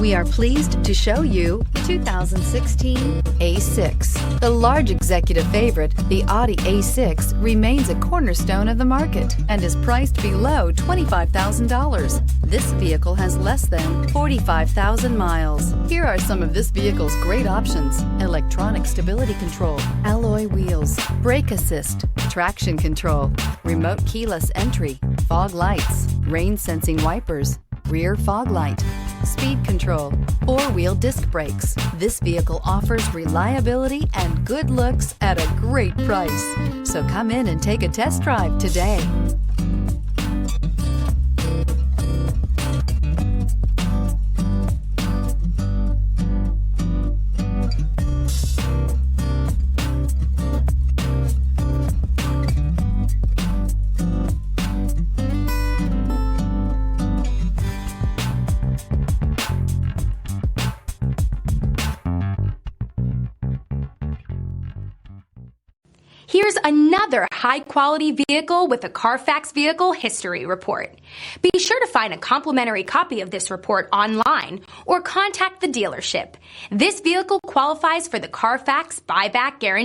We are pleased to show you the 2016 A6. The large executive favorite, the Audi A6, remains a cornerstone of the market and is priced below $25,000. This vehicle has less than 45,000 miles. Here are some of this vehicle's great options: electronic stability control, alloy wheels, brake assist, traction control, remote keyless entry, fog lights, rain sensing wipers, rear fog light, speed control, four-wheel disc brakes. This vehicle offers reliability and good looks at a great price. So come in and take a test drive today. Here's another high-quality vehicle with a Carfax Vehicle History Report. Be sure to find a complimentary copy of this report online or contact the dealership. This vehicle qualifies for the Carfax Buyback Guarantee.